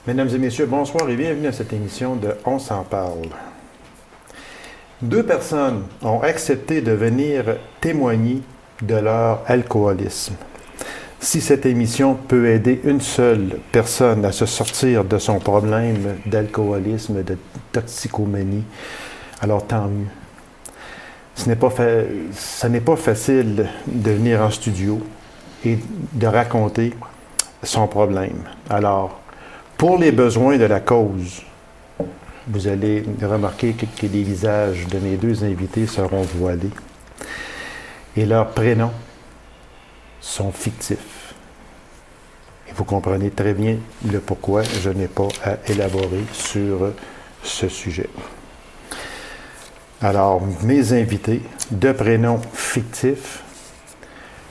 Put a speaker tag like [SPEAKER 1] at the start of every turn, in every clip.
[SPEAKER 1] Mesdames et messieurs, bonsoir et bienvenue à cette émission de On s'en parle. Deux personnes ont accepté de venir témoigner de leur alcoolisme. Si cette émission peut aider une seule personne à se sortir de son problème d'alcoolisme, de toxicomanie, alors tant mieux. Ce n'est pas facile de venir en studio et de raconter son problème. Alors, pour les besoins de la cause, vous allez remarquer que les visages de mes deux invités seront voilés et leurs prénoms sont fictifs. Et vous comprenez très bien le pourquoi je n'ai pas à élaborer sur ce sujet. Alors, mes invités de prénoms fictifs,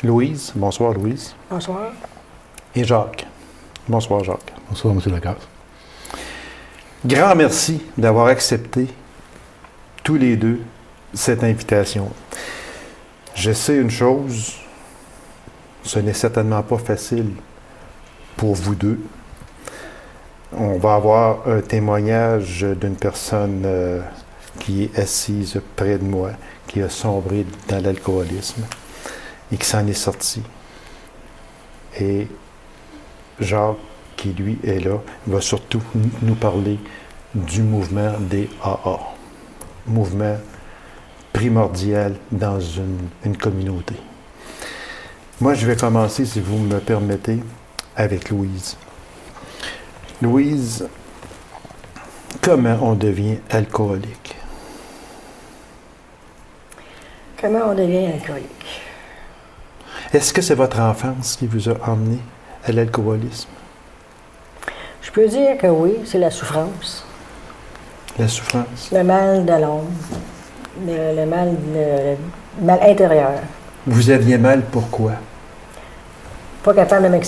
[SPEAKER 1] Louise. Bonsoir, Louise.
[SPEAKER 2] Bonsoir.
[SPEAKER 1] Et Jacques. Bonsoir, Jacques.
[SPEAKER 3] Bonsoir, M. Lacasse.
[SPEAKER 1] Grand merci d'avoir accepté tous les deux cette invitation. Je sais une chose, ce n'est certainement pas facile pour vous deux. On va avoir un témoignage d'une personne qui est assise près de moi, qui a sombré dans l'alcoolisme et qui s'en est sorti. Et Jacques, qui lui est là, va surtout nous parler du mouvement des AA. Mouvement primordial dans une communauté. Moi, je vais commencer, si vous me permettez, avec Louise. Louise, comment on devient alcoolique?
[SPEAKER 2] Comment on devient alcoolique?
[SPEAKER 1] Est-ce que c'est votre enfance qui vous a emmené à l'alcoolisme?
[SPEAKER 2] Je peux dire que oui, c'est la souffrance.
[SPEAKER 1] La souffrance?
[SPEAKER 2] Le mal de l'ombre. Le mal intérieur.
[SPEAKER 1] Vous aviez mal pourquoi?
[SPEAKER 2] Pas capable de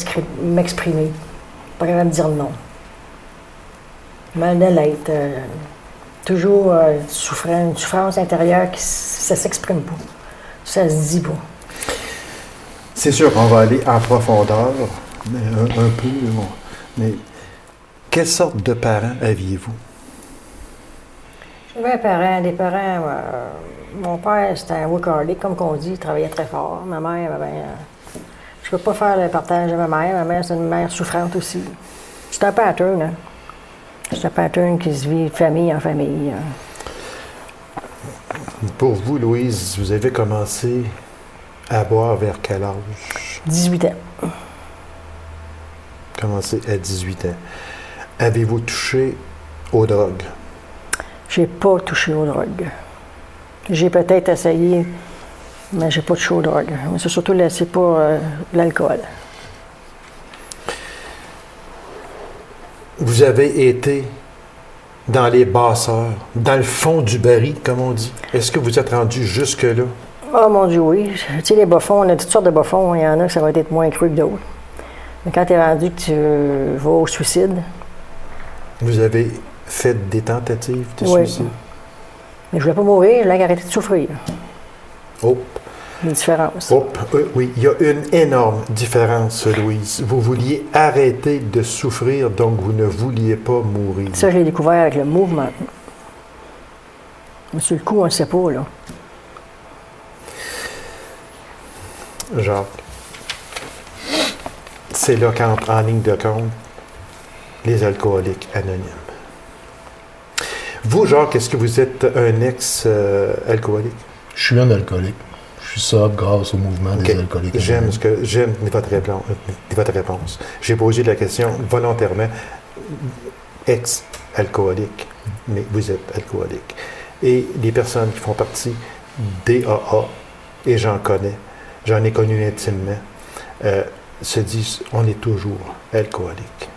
[SPEAKER 2] m'exprimer. Pas capable de dire non. Mal de l'être. Toujours souffrant, une souffrance intérieure qui ça s'exprime pas. Ça se dit pas.
[SPEAKER 1] C'est sûr qu'on va aller en profondeur, un peu, mais quelle sorte de parents aviez-vous?
[SPEAKER 2] J'avais des parents. Mon père, c'était un workaholic, comme on dit, il travaillait très fort. Ma mère, je ne peux pas faire le partage de ma mère. Ma mère, c'est une mère souffrante aussi. C'est un pattern, hein? C'est un pattern qui se vit de famille en famille.
[SPEAKER 1] Pour vous, Louise, vous avez commencé à boire vers quel âge?
[SPEAKER 2] 18 ans.
[SPEAKER 1] Commencé à 18 ans. Avez-vous touché aux drogues?
[SPEAKER 2] J'ai pas touché aux drogues. J'ai peut-être essayé, mais j'ai pas touché aux drogues. Mais c'est surtout l'alcool.
[SPEAKER 1] Vous avez été dans les basseurs, dans le fond du baril, comme on dit. Est-ce que vous êtes rendu jusque-là?
[SPEAKER 2] Oh mon Dieu, oui. Tu sais, les bas-fonds, on a toutes sortes de bas-fonds. Il y en a que ça va être moins cru que d'autres. Mais quand tu es rendu que tu vas au suicide...
[SPEAKER 1] Vous avez fait des tentatives de suicide?
[SPEAKER 2] Mais je voulais pas mourir, je voulais arrêter de souffrir.
[SPEAKER 1] Oh!
[SPEAKER 2] Une différence.
[SPEAKER 1] Oh, oui, il y a une énorme différence, Louise. Vous vouliez arrêter de souffrir, donc vous ne vouliez pas mourir.
[SPEAKER 2] Ça, je l'ai découvert avec le mouvement. Mais sur le coup, on ne sait pas, là.
[SPEAKER 1] Jacques, c'est là qu'entre en ligne de compte les alcooliques anonymes. Vous, Jacques, est-ce que vous êtes un ex-alcoolique?
[SPEAKER 3] Je suis un alcoolique. Je suis sobre grâce au mouvement des alcooliques.
[SPEAKER 1] J'aime votre réponse. J'ai posé la question volontairement. Ex-alcoolique, mais vous êtes alcoolique. Et les personnes qui font partie des AA, et j'en ai connu intimement, se disent on est toujours alcoolique.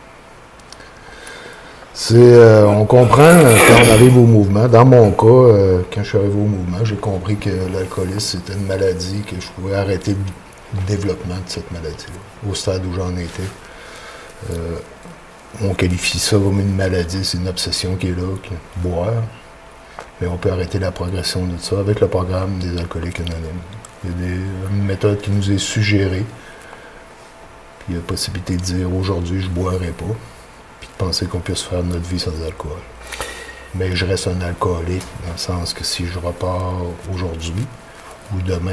[SPEAKER 3] On comprend quand on arrive au mouvement. Dans mon cas, quand je suis arrivé au mouvement, j'ai compris que l'alcoolisme, c'était une maladie, que je pouvais arrêter le développement de cette maladie-là, au stade où j'en étais. On qualifie ça comme une maladie, c'est une obsession qui est là, boire. Mais on peut arrêter la progression de ça avec le programme des alcooliques anonymes. Il y a une méthode qui nous est suggérée. Puis il y a la possibilité de dire aujourd'hui, je ne boirai pas. puis de penser qu'on puisse faire notre vie sans alcool. Mais je reste un alcoolique, dans le sens que si je repars aujourd'hui ou demain,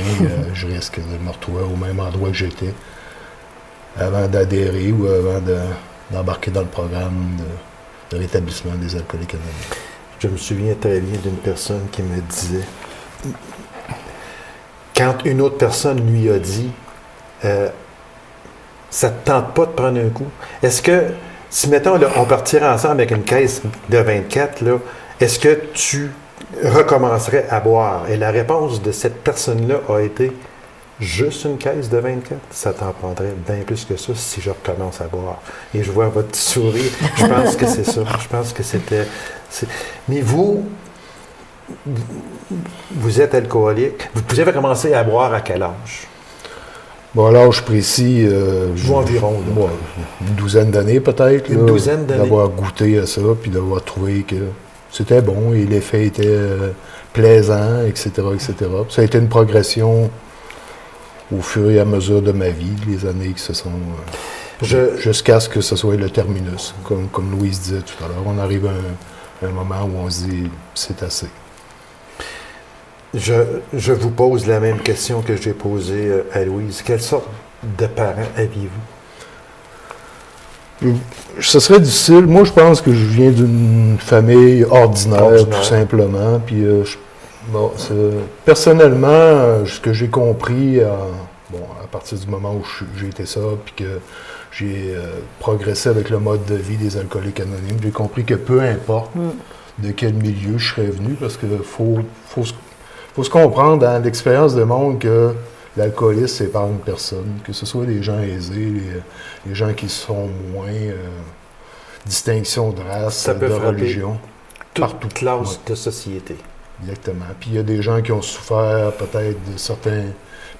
[SPEAKER 3] je risque de me retrouver au même endroit que j'étais avant d'adhérer ou avant d'embarquer dans le programme de rétablissement des alcooliques anonymes.
[SPEAKER 1] Je me souviens très bien d'une personne qui me disait, quand une autre personne lui a dit ça ne te tente pas de prendre un coup, est-ce que, si mettons, là, on partirait ensemble avec une caisse de 24, là, est-ce que tu recommencerais à boire? Et la réponse de cette personne-là a été juste une caisse de 24. Ça t'en prendrait bien plus que ça si je recommence à boire. Et je vois votre petit sourire. Je pense que c'est ça. Je pense que c'était... Mais vous êtes alcoolique. Vous avez commencé à boire à quel âge?
[SPEAKER 3] Bon, à l'âge précis,
[SPEAKER 1] environ, là.
[SPEAKER 3] Moi, une douzaine d'années peut-être.
[SPEAKER 1] Une douzaine d'années.
[SPEAKER 3] D'avoir goûté à ça, puis d'avoir trouvé que c'était bon et l'effet était plaisant, etc., etc. Puis ça a été une progression au fur et à mesure de ma vie, les années qui se sont... jusqu'à ce que ce soit le terminus. Comme Louise disait tout à l'heure, on arrive à un moment où on se dit « c'est assez ».
[SPEAKER 1] Je vous pose la même question que j'ai posée à Louise. Quelle sorte de parents aviez-vous?
[SPEAKER 3] Ce serait difficile. Moi, je pense que je viens d'une famille ordinaire, tout simplement. Puis, personnellement, ce que j'ai compris, à partir du moment où j'ai été ça, puis que j'ai progressé avec le mode de vie des alcooliques anonymes, j'ai compris que peu importe de quel milieu je serais venu, parce qu'il faut se comprendre dans l'expérience de monde que l'alcoolisme, c'est par une personne, que ce soit les gens aisés, les gens qui sont moins distinction de race, de religion.
[SPEAKER 1] Toute classe de société.
[SPEAKER 3] Exactement. Puis il y a des gens qui ont souffert peut-être de certains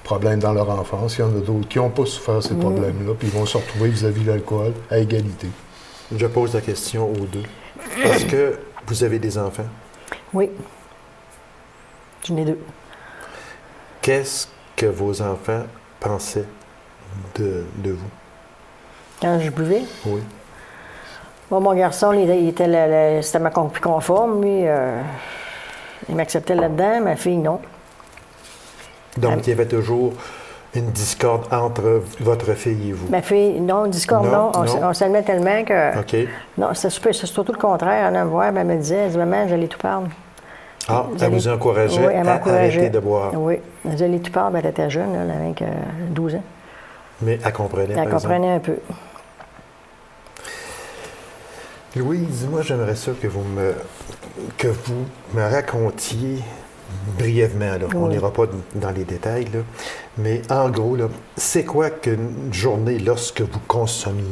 [SPEAKER 3] problèmes dans leur enfance. Il y en a d'autres qui n'ont pas souffert ces problèmes-là, puis ils vont se retrouver vis-à-vis de l'alcool à égalité.
[SPEAKER 1] Je pose la question aux deux. Est-ce que vous avez des enfants?
[SPEAKER 2] Oui. J'en ai 2.
[SPEAKER 1] Qu'est-ce que vos enfants pensaient de vous?
[SPEAKER 2] Quand je buvais?
[SPEAKER 1] Oui.
[SPEAKER 2] Bon, mon garçon, c'était ma plus conforme. Lui, il m'acceptait là-dedans. Ma fille, non.
[SPEAKER 1] Donc, il y avait toujours une discorde entre votre fille et vous?
[SPEAKER 2] Ma fille, non, discorde, non. On s'aimait tellement que...
[SPEAKER 1] OK.
[SPEAKER 2] Non, c'est surtout le contraire. Elle venait me voir, elle me disait, elle dit, maman, j'allais tout perdre.
[SPEAKER 1] Ah, elle vous encourageait à arrêter de boire?
[SPEAKER 2] Oui. Elle disait, j'allais tout perdre, elle était jeune, là, elle avait 12 ans.
[SPEAKER 1] Mais elle comprenait,
[SPEAKER 2] Elle comprenait un peu.
[SPEAKER 1] Louise, moi, j'aimerais ça que vous me racontiez brièvement, là.
[SPEAKER 2] Oui.
[SPEAKER 1] On n'ira pas dans les détails, là. Mais en gros, là, c'est quoi qu'une journée lorsque vous consommiez?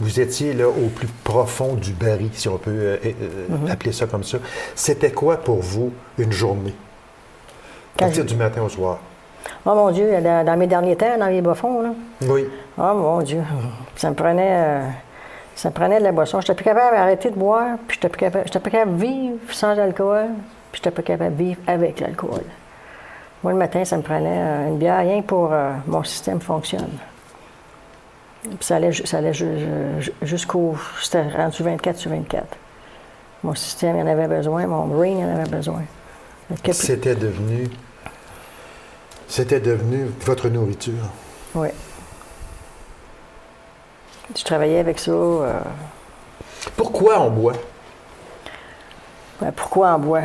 [SPEAKER 1] Vous étiez là au plus profond du baril, si on peut appeler ça comme ça. C'était quoi pour vous une journée? À partir du matin au soir?
[SPEAKER 2] Oh mon Dieu, dans mes derniers temps, dans les bas-fonds, là.
[SPEAKER 1] Oui.
[SPEAKER 2] Oh mon Dieu, ça me prenait de la boisson. Je n'étais plus capable d'arrêter de boire, puis je n'étais pas capable de vivre sans alcool, puis je n'étais pas capable de vivre avec l'alcool. Moi, le matin, ça me prenait une bière rien pour mon système fonctionne. Puis ça allait jusqu'au... C'était rendu 24 sur 24. Mon système, il en avait besoin, mon brain, il en avait besoin.
[SPEAKER 1] C'était devenu votre nourriture.
[SPEAKER 2] Oui. Je travaillais avec ça.
[SPEAKER 1] Pourquoi on boit?
[SPEAKER 2] Pourquoi on boit?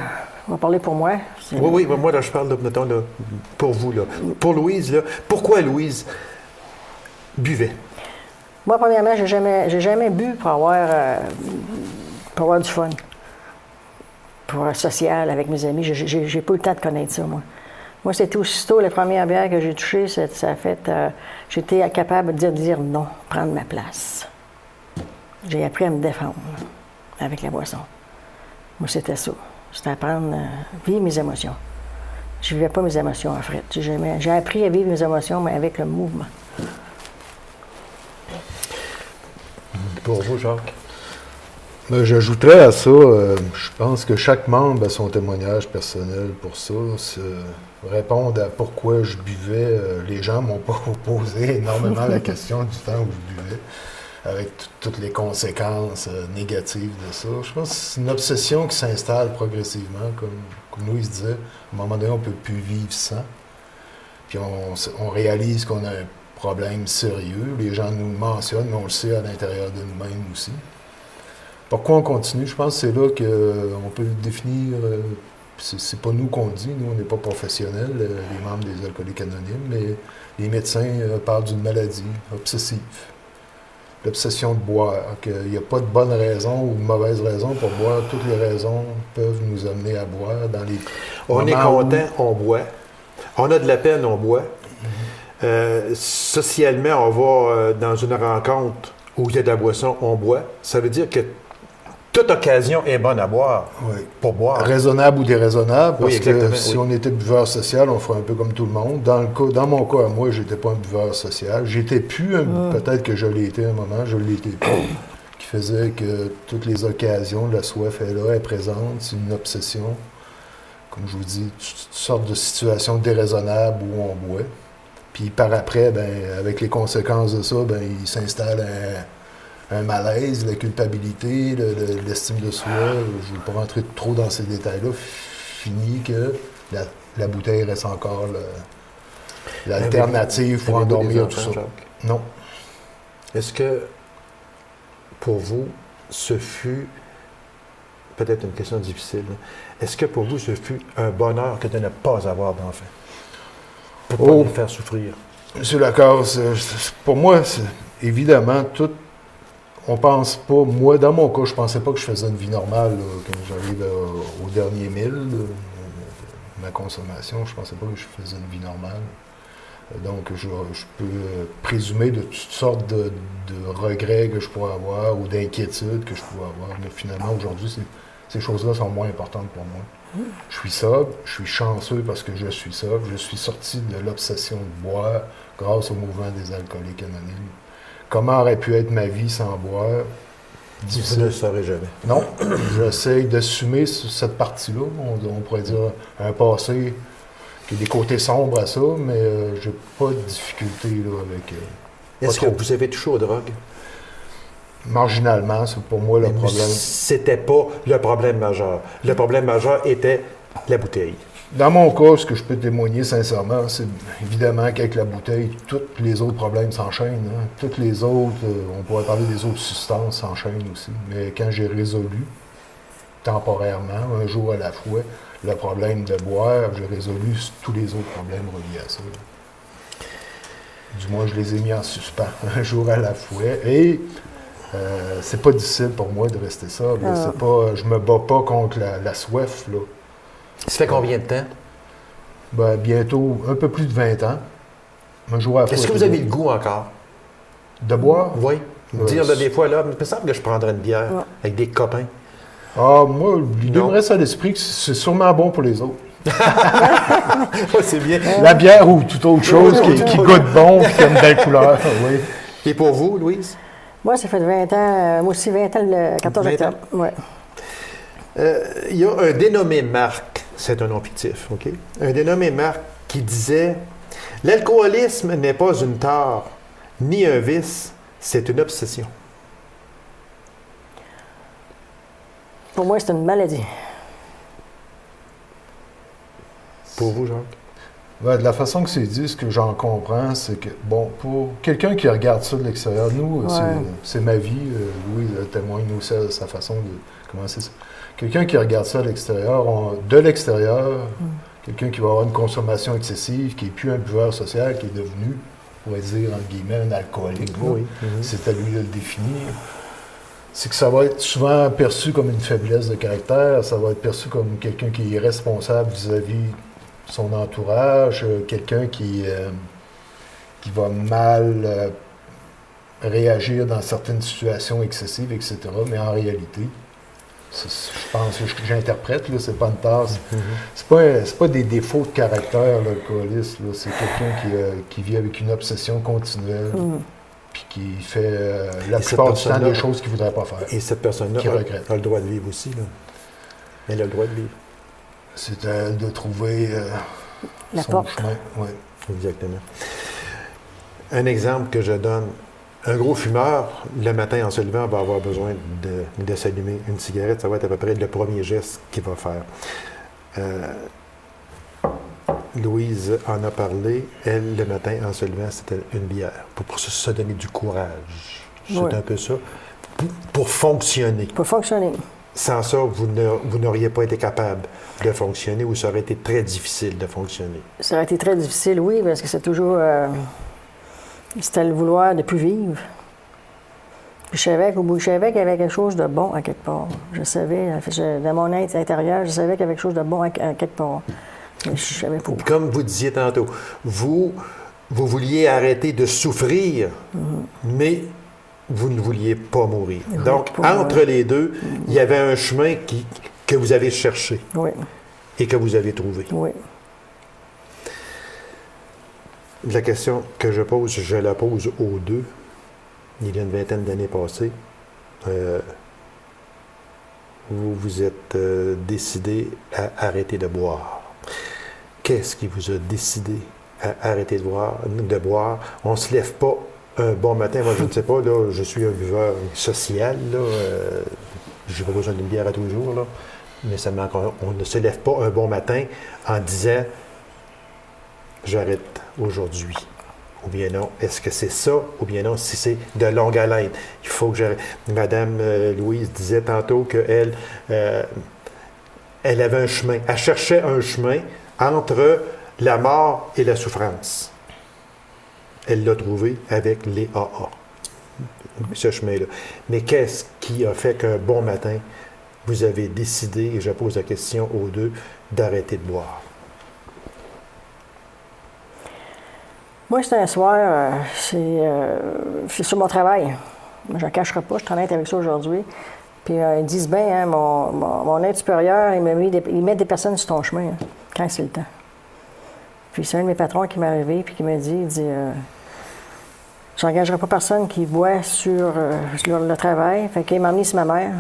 [SPEAKER 2] On va parler pour moi.
[SPEAKER 1] Oui, moi, là, je parle, mettons, là, pour vous, là. Pour Louise, là. Pourquoi Louise buvait?
[SPEAKER 2] Moi, premièrement, j'ai jamais bu pour avoir du fun. Pour être social avec mes amis. J'ai pas eu le temps de connaître ça, moi. Moi, c'était aussitôt la première bière que j'ai touchée, ça a fait... j'étais capable de dire non, prendre ma place. J'ai appris à me défendre avec la boisson. Moi, c'était ça. C'était apprendre à vivre mes émotions. Je ne vivais pas mes émotions en fret. J'ai appris à vivre mes émotions, mais avec le mouvement.
[SPEAKER 1] Pour vous, Jacques?
[SPEAKER 3] J'ajouterais à ça, je pense que chaque membre a son témoignage personnel pour ça. Répondre à pourquoi je buvais, les gens ne m'ont pas posé énormément la question du temps où je buvais. avec toutes les conséquences négatives de ça. Je pense que c'est une obsession qui s'installe progressivement, comme Louise disait. À un moment donné, on ne peut plus vivre sans. Puis on réalise qu'on a un problème sérieux. Les gens nous le mentionnent, mais on le sait à l'intérieur de nous-mêmes aussi. Pourquoi on continue? Je pense que c'est là qu'on peut le définir. C'est pas nous qu'on le dit, nous on n'est pas professionnels, les membres des Alcooliques Anonymes, mais les médecins parlent d'une maladie obsessive. L'obsession de boire, qu'il n'y a pas de bonne raison ou de mauvaise raison pour boire. Toutes les raisons peuvent nous amener à boire dans les
[SPEAKER 1] On est content, on boit. On a de la peine, on boit. Socialement, on va dans une rencontre où il y a de la boisson, on boit. Ça veut dire que toute occasion est bonne à boire, pour boire.
[SPEAKER 3] Raisonnable ou déraisonnable, parce que
[SPEAKER 1] si
[SPEAKER 3] on était buveur social, on ferait un peu comme tout le monde. Dans mon cas, moi, j'étais pas un buveur social. J'étais plus, peut-être que je l'ai été à un moment, je l'étais pas, qui faisait que toutes les occasions, la soif est là, elle est présente, c'est une obsession. Comme je vous dis, toutes sortes de situations déraisonnables où on boit. Puis par après, avec les conséquences de ça, il s'installe un malaise, la culpabilité, l'estime de soi. Je ne vais pas rentrer trop dans ces détails-là. Fini que la bouteille reste encore l'alternative pour endormir tout ça.
[SPEAKER 1] Jacques?
[SPEAKER 3] Non.
[SPEAKER 1] Est-ce que, pour vous, ce fut, peut-être une question difficile, est-ce que pour vous, ce fut un bonheur que de ne pas avoir d'enfant? Pour ne pas les faire souffrir?
[SPEAKER 3] Monsieur Lacasse, pour moi, évidemment, tout. On pense pas, moi, dans mon cas, je pensais pas que je faisais une vie normale là, quand j'arrive au dernier 1000 de ma consommation. Je pensais pas que je faisais une vie normale. Donc, je peux présumer de toutes sortes de regrets que je pourrais avoir ou d'inquiétudes que je pourrais avoir. Mais finalement, aujourd'hui, ces choses-là sont moins importantes pour moi. Je suis sobre, je suis chanceux parce que je suis sobre. Je suis sorti de l'obsession de boire grâce au mouvement des Alcooliques Anonymes. Comment aurait pu être ma vie sans boire?
[SPEAKER 1] Difficile. Vous ne le saurez jamais.
[SPEAKER 3] Non, j'essaie d'assumer cette partie-là. On pourrait dire un passé qui a des côtés sombres à ça, mais j'ai pas de difficulté là, avec...
[SPEAKER 1] Est-ce que vous avez touché aux drogues?
[SPEAKER 3] Marginalement, c'est pour moi le problème.
[SPEAKER 1] C'était pas le problème majeur. Le problème majeur était la bouteille.
[SPEAKER 3] Dans mon cas, ce que je peux témoigner sincèrement, c'est évidemment qu'avec la bouteille, tous les autres problèmes s'enchaînent. Hein. Toutes les autres, on pourrait parler des autres substances, s'enchaînent aussi. Mais quand j'ai résolu, temporairement, un jour à la fois, le problème de boire, j'ai résolu tous les autres problèmes reliés à ça. Du moins, je les ai mis en suspens, un jour à la fois. Et c'est pas difficile pour moi de rester sobre. C'est pas, je me bats pas contre la soif, là.
[SPEAKER 1] Ça fait combien de temps?
[SPEAKER 3] Bientôt un peu plus de 20 ans. Un jour à la fois.
[SPEAKER 1] Est-ce que vous avez le goût encore?
[SPEAKER 3] De boire?
[SPEAKER 1] Oui. Dire des fois, là, il me semble que je prendrais une bière avec des copains.
[SPEAKER 3] Ah, moi, l'idée me reste à l'esprit que c'est sûrement bon pour les autres.
[SPEAKER 1] C'est bien.
[SPEAKER 3] La bière ou toute autre chose qui goûte bon et qui a une belle couleur. Oui.
[SPEAKER 1] Et pour vous, Louise?
[SPEAKER 2] Moi, ça fait 20 ans, moi aussi 20 ans le 14 octobre. Ouais.
[SPEAKER 1] Il y a un dénommé Marc, c'est un nom fictif, OK? Un dénommé Marc qui disait « L'alcoolisme n'est pas une tare, ni un vice, c'est une obsession. »
[SPEAKER 2] Pour moi, c'est une maladie.
[SPEAKER 1] Pour vous, Jacques?
[SPEAKER 3] De la façon que c'est dit, ce que j'en comprends, c'est que, bon, pour quelqu'un qui regarde ça de l'extérieur, nous, c'est ma vie, Louis témoigne aussi à sa façon de commencer ça. Quelqu'un qui regarde ça de l'extérieur, quelqu'un qui va avoir une consommation excessive, qui n'est plus un buveur social, qui est devenu, on va dire, entre guillemets, un alcoolique. Oui. C'est à lui de le définir. C'est que ça va être souvent perçu comme une faiblesse de caractère, ça va être perçu comme quelqu'un qui est irresponsable vis-à-vis de son entourage, quelqu'un qui va mal réagir dans certaines situations excessives, etc. Mais en réalité, je pense que j'interprète, là, c'est pas une tasse. C'est pas des défauts de caractère, l'alcoolisme. C'est quelqu'un qui vit avec une obsession continuelle. Puis qui fait la plupart du temps des choses qu'il ne voudrait pas faire.
[SPEAKER 1] Et cette personne-là a le droit de vivre aussi. Là. Elle a le droit de vivre.
[SPEAKER 3] C'est à elle de trouver son chemin. Ouais.
[SPEAKER 1] Exactement. Un exemple que je donne, Un gros fumeur, le matin en se levant, va avoir besoin de s'allumer une cigarette. Ça va être à peu près le premier geste qu'il va faire. Louise en a parlé. Elle, le matin, en se levant, c'était une bière. Pour se donner du courage. C'est un peu ça. Pour fonctionner.
[SPEAKER 2] Pour fonctionner.
[SPEAKER 1] Sans ça, vous n'auriez pas été capable de fonctionner ou ça aurait été très difficile de fonctionner.
[SPEAKER 2] Ça aurait été très difficile, oui, parce que c'est toujours... c'était le vouloir de plus vivre. Puis je savais qu'il y avait quelque chose de bon à quelque part. Je savais, dans mon être intérieur, je savais qu'il y avait quelque chose de bon à quelque part. Mais je savais pas.
[SPEAKER 1] Comme vous disiez tantôt, vous vouliez arrêter de souffrir, mais vous ne vouliez pas mourir. Donc, entre les deux, il y avait un chemin que vous avez cherché et que vous avez trouvé.
[SPEAKER 2] Oui.
[SPEAKER 1] La question que je pose, je la pose aux deux. Il y a une vingtaine d'années passées, vous vous êtes décidé à arrêter de boire. Qu'est-ce qui vous a décidé à arrêter de boire? On ne se lève pas un bon matin. Moi, je ne sais pas, là, je suis un buveur social. Je n'ai pas besoin d'une bière à tous les jours. Là, mais ça on ne se lève pas un bon matin en disant « j'arrête aujourd'hui ». Ou bien non, est-ce que c'est ça? Ou bien non, si c'est de longue haleine. Il faut que j'arrête. Madame Louise disait tantôt qu'elle elle avait un chemin. Elle cherchait un chemin entre la mort et la souffrance. Elle l'a trouvé avec les AA, ce chemin-là. Mais qu'est-ce qui a fait qu'un bon matin, vous avez décidé, et je pose la question aux deux, d'arrêter de boire?
[SPEAKER 2] Moi, c'est un soir, c'est sur mon travail. Je ne cacherai pas, je suis honnête avec ça aujourd'hui. Puis ils disent bien, hein, mon aide supérieur, il met des personnes sur ton chemin, hein, quand c'est le temps. Puis c'est un de mes patrons qui m'est arrivé, puis qui m'a dit, je n'engagerai pas personne qui boit sur le travail. Fait qu'il m'a emmené sur ma mère.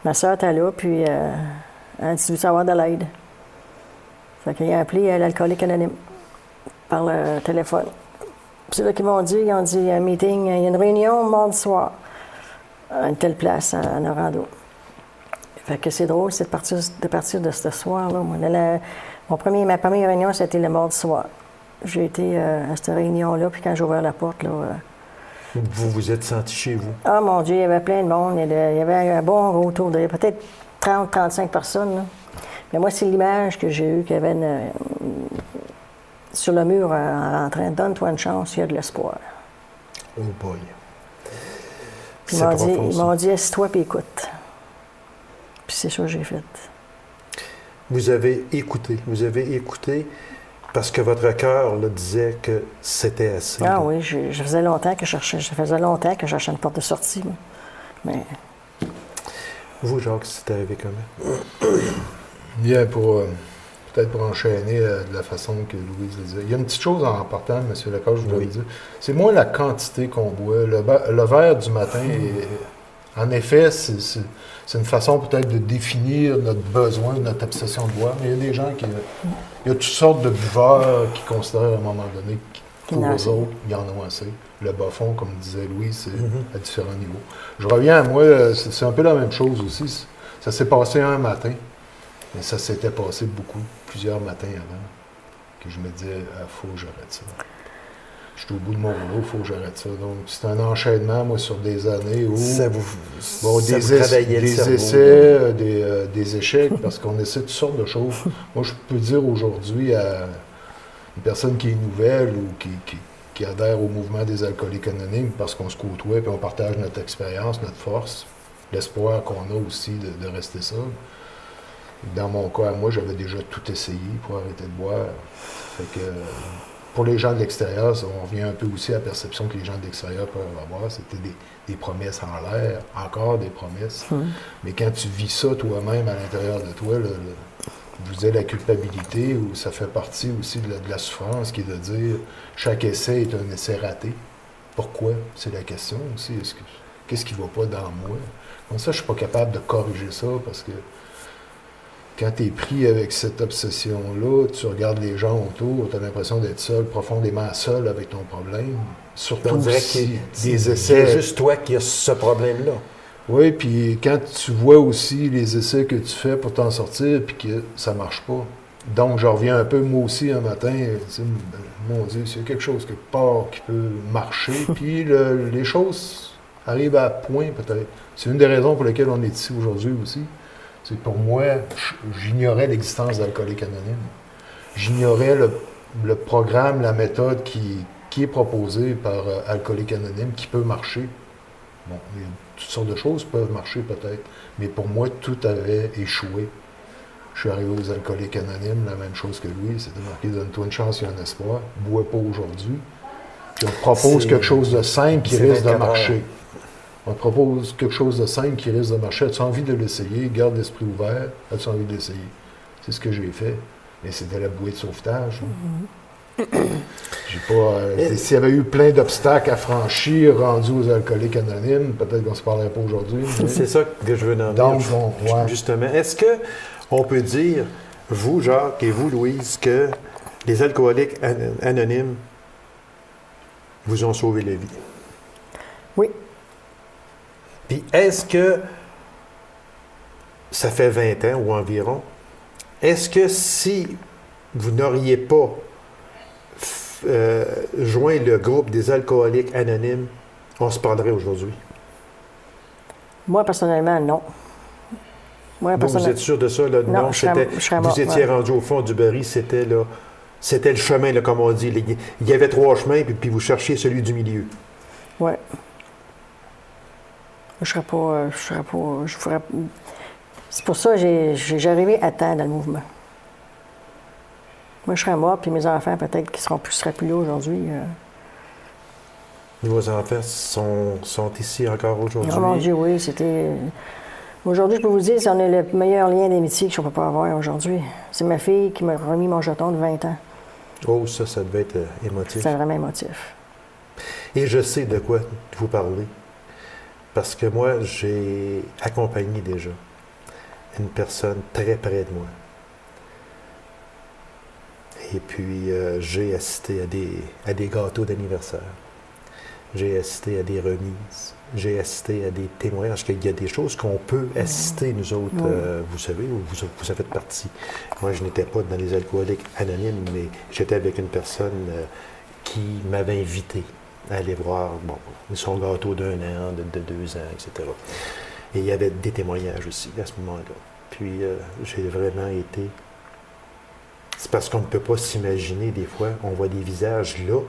[SPEAKER 2] Ma soeur était là, puis elle a dit, veux-tu avoir de l'aide? Fait qu'il a appelé l'alcoolique anonyme par le téléphone. Puis c'est là qu'ils m'ont dit, ils ont dit, un meeting, il y a une réunion mardi soir à une telle place, à Norando. Fait que c'est drôle, c'est de partir de ce soir-là. Ma première réunion, c'était le mardi soir. J'ai été à cette réunion-là, puis quand j'ai ouvert la porte, là...
[SPEAKER 1] Vous vous êtes senti chez vous?
[SPEAKER 2] Ah, mon Dieu, il y avait plein de monde. Il y avait un bon gros tour de... peut-être 30-35 personnes, là. Mais moi, c'est l'image que j'ai eue, qu'il y avait sur le mur en rentrant. Donne-toi une chance, il y a de l'espoir.
[SPEAKER 1] Oh boy.
[SPEAKER 2] Puis ils m'ont dit, assis-toi puis écoute. Puis c'est ça que j'ai fait.
[SPEAKER 1] Vous avez écouté parce que votre cœur le disait que c'était assez.
[SPEAKER 2] Ah oui, je faisais longtemps que je cherchais une porte de sortie. Mais...
[SPEAKER 1] Vous, Jacques, c'était arrivé comment?
[SPEAKER 3] Bien, peut-être pour enchaîner de la façon que Louise le disait. Il y a une petite chose en partant, M. Lecoq, je voudrais dire. C'est moins la quantité qu'on boit. Le verre du matin, en effet, c'est une façon peut-être de définir notre besoin, notre obsession de boire. Mais il y a des gens il y a toutes sortes de buveurs qui considèrent à un moment donné que pour eux autres, ils en ont assez. Le bas fond, comme disait Louise, c'est à différents niveaux. Je reviens à moi, c'est un peu la même chose aussi. Ça s'est passé un matin. Mais ça s'était passé plusieurs matins avant, que je me disais, faut que j'arrête ça. Je suis au bout de mon rouleau, il faut que j'arrête ça. Donc, c'est un enchaînement, moi, sur des années où... des essais, des échecs, parce qu'on essaie toutes sortes de choses. Moi, je peux dire aujourd'hui à une personne qui est nouvelle ou qui adhère au mouvement des alcooliques anonymes, parce qu'on se côtoie et on partage notre expérience, notre force, l'espoir qu'on a aussi de rester sobre. Dans mon cas, moi, j'avais déjà tout essayé pour arrêter de boire. Fait que, pour les gens de l'extérieur, on revient un peu aussi à la perception que les gens de l'extérieur peuvent avoir. C'était des promesses en l'air, encore des promesses. Mais quand tu vis ça toi-même à l'intérieur de toi, vous avez la culpabilité, ou ça fait partie aussi de la souffrance, qui est de dire chaque essai est un essai raté. Pourquoi? C'est la question aussi. Qu'est-ce qui ne va pas dans moi? Comme ça, je ne suis pas capable de corriger ça parce que quand tu es pris avec cette obsession-là, tu regardes les gens autour, tu as l'impression d'être seul, profondément seul avec ton problème. Surtout
[SPEAKER 1] On dirait
[SPEAKER 3] si
[SPEAKER 1] qu'il
[SPEAKER 3] des
[SPEAKER 1] y a
[SPEAKER 3] essais...
[SPEAKER 1] juste toi qui as ce problème-là.
[SPEAKER 3] Oui, puis quand tu vois aussi les essais que tu fais pour t'en sortir, puis que ça marche pas. Donc, je reviens un peu, moi aussi, un matin, mon Dieu, c'est quelque chose quelque part qui peut marcher, puis les choses arrivent à point, peut-être. C'est une des raisons pour lesquelles on est ici aujourd'hui aussi. C'est que pour moi, j'ignorais l'existence d'Alcooliques Anonymes. J'ignorais le programme, la méthode qui est proposée par Alcooliques Anonymes, qui peut marcher. Bon, toutes sortes de choses peuvent marcher peut-être, mais pour moi, tout avait échoué. Je suis arrivé aux Alcooliques Anonymes, la même chose que lui, c'était marqué « Donne-toi une chance, il y a un espoir, bois pas aujourd'hui ». Puis on te propose quelque chose de simple qui risque de marcher. On te propose quelque chose de simple qui risque de marcher. As-tu envie de l'essayer? Garde l'esprit ouvert. As-tu envie de l'essayer? C'est ce que j'ai fait. Mais c'était la bouée de sauvetage. J'ai pas. S'il y avait eu plein d'obstacles à franchir rendus aux Alcooliques Anonymes, peut-être qu'on ne se parlerait pas aujourd'hui. Mais...
[SPEAKER 1] C'est ça que je veux nommer.
[SPEAKER 3] Donc, ouais.
[SPEAKER 1] Justement, est-ce qu'on peut dire, vous, Jacques, et vous, Louise, que les Alcooliques Anonymes vous ont sauvé la vie?
[SPEAKER 2] Oui.
[SPEAKER 1] Puis est-ce que ça fait 20 ans ou environ, est-ce que si vous n'auriez pas joint le groupe des Alcooliques Anonymes, on se parlerait aujourd'hui?
[SPEAKER 2] Moi, personnellement, non. Moi,
[SPEAKER 1] Vous êtes sûr de ça? Là?
[SPEAKER 2] Non, je serais mort,
[SPEAKER 1] vous étiez rendu au fond du baril, c'était le chemin, là, comme on dit. Il y avait 3 chemins, puis vous cherchiez celui du milieu.
[SPEAKER 2] Oui. C'est pour ça que j'ai arrivé à temps dans le mouvement. Moi, je serais mort, puis mes enfants, peut-être, qui seraient plus là aujourd'hui.
[SPEAKER 1] Vos enfants sont ici encore aujourd'hui?
[SPEAKER 2] Oh mon Dieu, oui, c'était... Aujourd'hui, je peux vous dire, on a le meilleur lien d'amitié que je ne peux pas avoir aujourd'hui. C'est ma fille qui m'a remis mon jeton de 20 ans.
[SPEAKER 1] Oh, ça devait être émotif.
[SPEAKER 2] C'est vraiment émotif.
[SPEAKER 1] Et je sais de quoi vous parlez. Parce que moi, j'ai accompagné déjà une personne très près de moi. Et puis, j'ai assisté à des gâteaux d'anniversaire. J'ai assisté à des remises. J'ai assisté à des témoignages. Parce qu'il y a des choses qu'on peut assister, nous autres. Vous savez, vous en faites partie. Moi, je n'étais pas dans les Alcooliques Anonymes, mais j'étais avec une personne qui m'avait invité à aller voir son gâteau d'1 an, de 2 ans, etc. Et il y avait des témoignages aussi à ce moment-là. Puis j'ai vraiment été... C'est parce qu'on ne peut pas s'imaginer, des fois, on voit des visages là,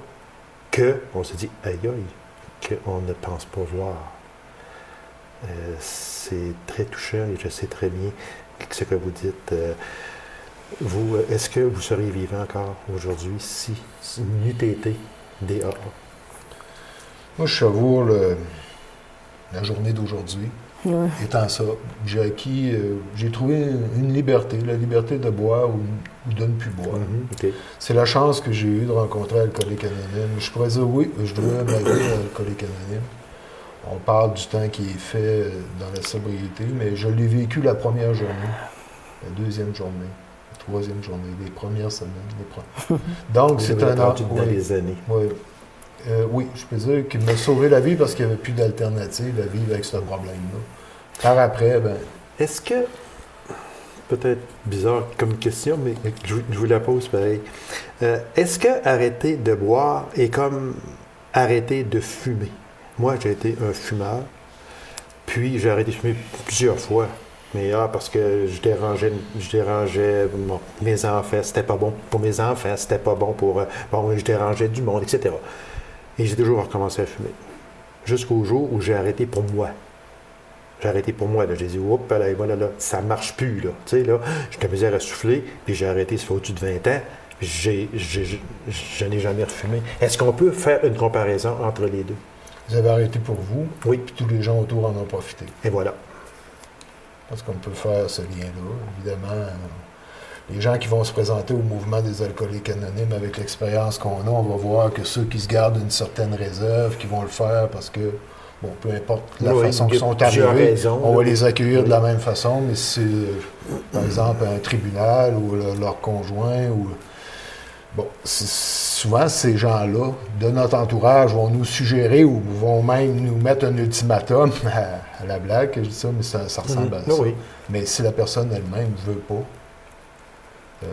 [SPEAKER 1] qu'on se dit, aïe aïe, qu'on ne pense pas voir. C'est très touchant et je sais très bien ce que vous dites. Vous, est-ce que vous seriez vivant encore aujourd'hui si n'eût été des AA?
[SPEAKER 3] Moi, je savoure la journée d'aujourd'hui.
[SPEAKER 2] Ouais.
[SPEAKER 3] Étant ça, j'ai acquis, j'ai trouvé une liberté, la liberté de boire ou de ne plus boire.
[SPEAKER 1] Okay.
[SPEAKER 3] C'est la chance que j'ai eue de rencontrer Alcooliques Anonymes. Je pourrais dire oui, je dois ma vie à Alcooliques Anonymes. On parle du temps qui est fait dans la sobriété, mais je l'ai vécu la première journée, la deuxième journée, la troisième journée, les premières semaines. Donc, c'est un an.
[SPEAKER 1] Dans les années.
[SPEAKER 3] Oui. Oui, je peux dire qu'il m'a sauvé la vie parce qu'il n'y avait plus d'alternative à vivre avec ce problème-là. Par après,
[SPEAKER 1] Est-ce que, peut-être bizarre comme question, mais je vous la pose pareil, est-ce que arrêter de boire est comme arrêter de fumer? Moi, j'ai été un fumeur, puis j'ai arrêté de fumer plusieurs fois. Mais parce que je dérangeais mes enfants, c'était pas bon pour mes enfants, c'était pas bon pour... je dérangeais du monde, etc. Et j'ai toujours recommencé à fumer. Jusqu'au jour où j'ai arrêté pour moi. J'ai arrêté pour moi. Là. J'ai dit, oups, là, voilà, là, ça marche plus. Là. Tu sais, là, je te misère à souffler, puis j'ai arrêté, ça fait au-dessus de 20 ans. Je n'ai jamais refumé. Est-ce qu'on peut faire une comparaison entre les deux?
[SPEAKER 3] Vous avez arrêté pour vous,
[SPEAKER 1] oui.
[SPEAKER 3] Puis tous les gens autour en ont profité.
[SPEAKER 1] Et voilà.
[SPEAKER 3] Parce qu'on peut faire ce lien-là. Évidemment, les gens qui vont se présenter au mouvement des Alcooliques Anonymes avec l'expérience qu'on a, on va voir que ceux qui se gardent une certaine réserve, qui vont le faire parce que bon, peu importe la
[SPEAKER 1] Oui,
[SPEAKER 3] façon
[SPEAKER 1] il y
[SPEAKER 3] qu'ils
[SPEAKER 1] a
[SPEAKER 3] sont
[SPEAKER 1] plusieurs
[SPEAKER 3] arrivés,
[SPEAKER 1] raisons,
[SPEAKER 3] on va
[SPEAKER 1] là.
[SPEAKER 3] les accueillir
[SPEAKER 1] Oui.
[SPEAKER 3] de la même façon, mais si c'est, par exemple, un tribunal ou leur conjoint, ou bon, souvent ces gens-là, de notre entourage, vont nous suggérer ou vont même nous mettre un ultimatum à la blague, que je dis ça, mais ça ressemble à ça.
[SPEAKER 1] Oui.
[SPEAKER 3] Mais si la personne elle-même ne veut pas,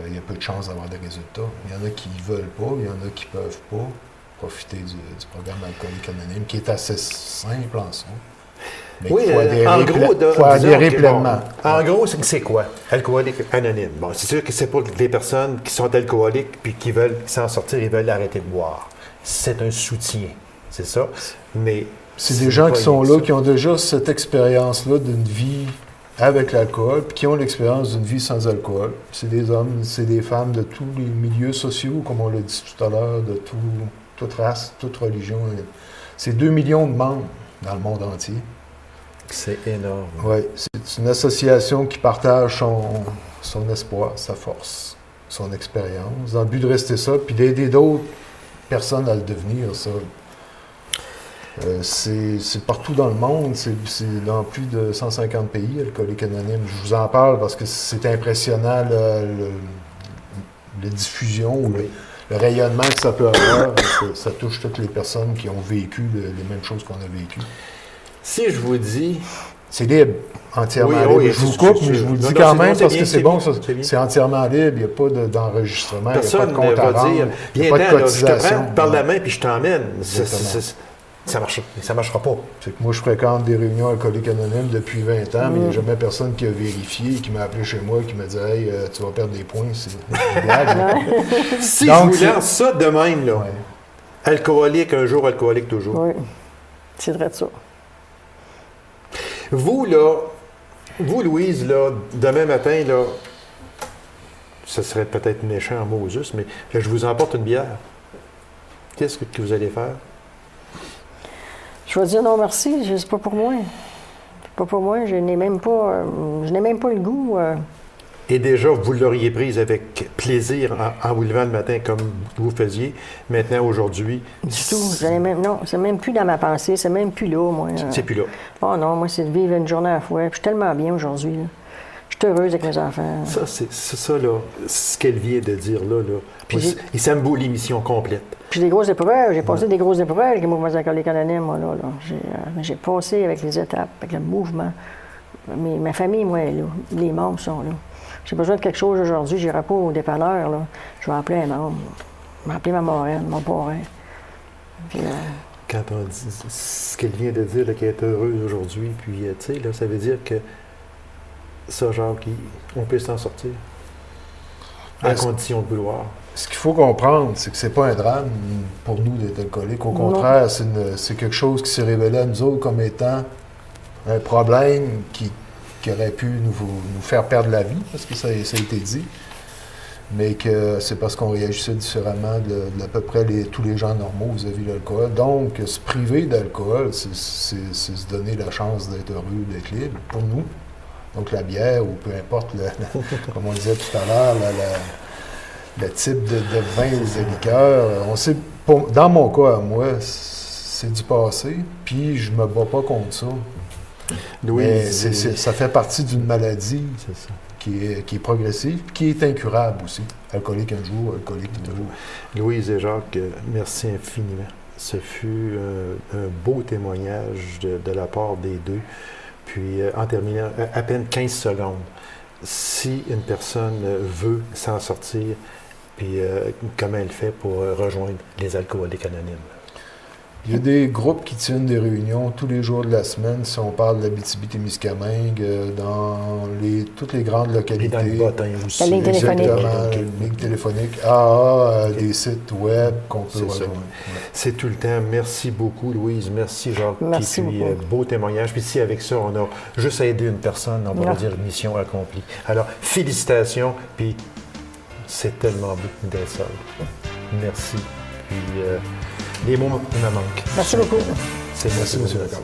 [SPEAKER 3] il y a peu de chances d'avoir des résultats. Il y en a qui ne veulent pas, il y en a qui ne peuvent pas profiter du programme Alcooliques Anonymes, qui est assez simple en soi. Mais
[SPEAKER 1] Oui,
[SPEAKER 3] il faut adhérer,
[SPEAKER 1] en gros,
[SPEAKER 3] faut adhérer pleinement.
[SPEAKER 1] Bon, en gros, c'est quoi? Alcoolique anonyme. Bon, c'est sûr que c'est pour les personnes qui sont alcooliques puis qui veulent s'en sortir, ils veulent arrêter de boire. C'est un soutien, c'est ça. Mais
[SPEAKER 3] c'est des gens
[SPEAKER 1] pas
[SPEAKER 3] qui sont là,
[SPEAKER 1] ça.
[SPEAKER 3] qui ont déjà cette expérience-là d'une vie avec l'alcool, puis qui ont l'expérience d'une vie sans alcool. C'est des hommes, c'est des femmes de tous les milieux sociaux, comme on l'a dit tout à l'heure, de toute race, toute religion. C'est 2 millions de membres dans le monde entier.
[SPEAKER 1] C'est énorme.
[SPEAKER 3] Oui, c'est une association qui partage son espoir, sa force, son expérience, dans le but de rester ça, puis d'aider d'autres personnes à le devenir, ça. C'est partout dans le monde, c'est dans plus de 150 pays, Alcooliques Anonymes. Je vous en parle parce que c'est impressionnant, la diffusion, ou le rayonnement que ça peut avoir. Ça touche toutes les personnes qui ont vécu les mêmes choses qu'on a vécues.
[SPEAKER 1] Si je vous dis...
[SPEAKER 3] C'est libre, entièrement
[SPEAKER 1] Oui,
[SPEAKER 3] libre. Je vous coupe, mais je vous le dis quand même parce que c'est bon, ça. C'est entièrement libre, il n'y a pas d'enregistrement, il n'y a pas de compte à rendre, il n'y a pas de cotisation.
[SPEAKER 1] Je te prends par la main puis je t'emmène. Ça ne marchera pas.
[SPEAKER 3] C'est que moi, je fréquente des réunions Alcooliques Anonymes depuis 20 ans, mais il n'y a jamais personne qui a vérifié, qui m'a appelé chez moi, qui m'a dit « Hey, tu vas perdre des points, c'est une blague. »
[SPEAKER 1] Si donc, je vous lance ça de même, là, alcoolique un jour, alcoolique toujours.
[SPEAKER 2] Oui, c'est vrai de ça.
[SPEAKER 1] Vous, là, Louise, là, demain matin, là, ce serait peut-être méchant en mots juste, mais je vous emporte une bière. Qu'est-ce que vous allez faire?
[SPEAKER 2] Je vais dire non merci, c'est pas pour moi. C'est pas pour moi, je n'ai même pas le goût.
[SPEAKER 1] Et déjà, vous l'auriez prise avec plaisir en vous levant le matin comme vous faisiez. Maintenant, aujourd'hui...
[SPEAKER 2] Du tout. Non, c'est même plus dans ma pensée. C'est même plus là, moi.
[SPEAKER 1] C'est plus là.
[SPEAKER 2] Oh non, moi, c'est de vivre une journée à la fois. Puis je suis tellement bien aujourd'hui. Je suis heureuse avec mes enfants.
[SPEAKER 1] Ça, c'est ça, là. Ce qu'elle vient de dire, là. Puis ça me vaut l'émission complète.
[SPEAKER 2] Puis des grosses épreuves. J'ai passé des grosses épreuves avec les mouvements alcooliques anonymes, moi, là. J'ai passé avec les étapes, avec le mouvement. Mais ma famille, moi, elle est là. Les membres sont là. J'ai besoin de quelque chose aujourd'hui, je n'irai pas au dépanneur, là. Je vais appeler un homme. Je vais appeler ma marraine, mon parrain. Puis,
[SPEAKER 1] quand on dit ce qu'elle vient de dire, qu'elle est heureuse aujourd'hui, puis, tu sais, là, ça veut dire que ça, genre, on peut s'en sortir. À condition de vouloir.
[SPEAKER 3] Ce qu'il faut comprendre, c'est que c'est pas un drame pour nous d'être alcooliques. Au contraire, c'est quelque chose qui s'est révélé à nous autres comme étant un problème qui aurait pu nous faire perdre la vie, parce que ça a été dit, mais que c'est parce qu'on réagissait différemment d'à peu près tous les gens normaux vis-à-vis de l'alcool. Donc, se priver d'alcool, c'est se donner la chance d'être heureux, d'être libre, pour nous. Donc, la bière, ou peu importe, comme on disait tout à l'heure, le type de vin ou de liqueur, on sait, dans mon cas, à moi, c'est du passé, puis je me bats pas contre ça. Ça fait partie d'une maladie qui est progressive, qui est incurable aussi. Alcoolique un jour, alcoolique toujours.
[SPEAKER 1] Louise et Jacques, merci infiniment. Ce fut un beau témoignage de la part des deux. Puis, en terminant, à peine 15 secondes, si une personne veut s'en sortir, puis comment elle fait pour rejoindre les Alcooliques Anonymes?
[SPEAKER 3] Il y a des groupes qui tiennent des réunions tous les jours de la semaine, si on parle de l'Abitibi-Témiscamingue, dans toutes les grandes localités.
[SPEAKER 1] Et dans le bottin aussi.
[SPEAKER 2] La ligne téléphonique.
[SPEAKER 3] Exactement, la ligne téléphonique, des sites web qu'on peut rejoindre.
[SPEAKER 1] C'est tout le temps. Merci beaucoup, Louise. Merci, Jacques.
[SPEAKER 2] Merci beaucoup.
[SPEAKER 1] Beau témoignage. Puis si avec ça, on a juste aidé une personne, on va dire mission accomplie. Alors, félicitations, puis c'est tellement beau d'être seul. Merci. Puis... les mots me manquent.
[SPEAKER 2] Merci beaucoup.
[SPEAKER 1] C'est
[SPEAKER 3] Merci, M. Legault.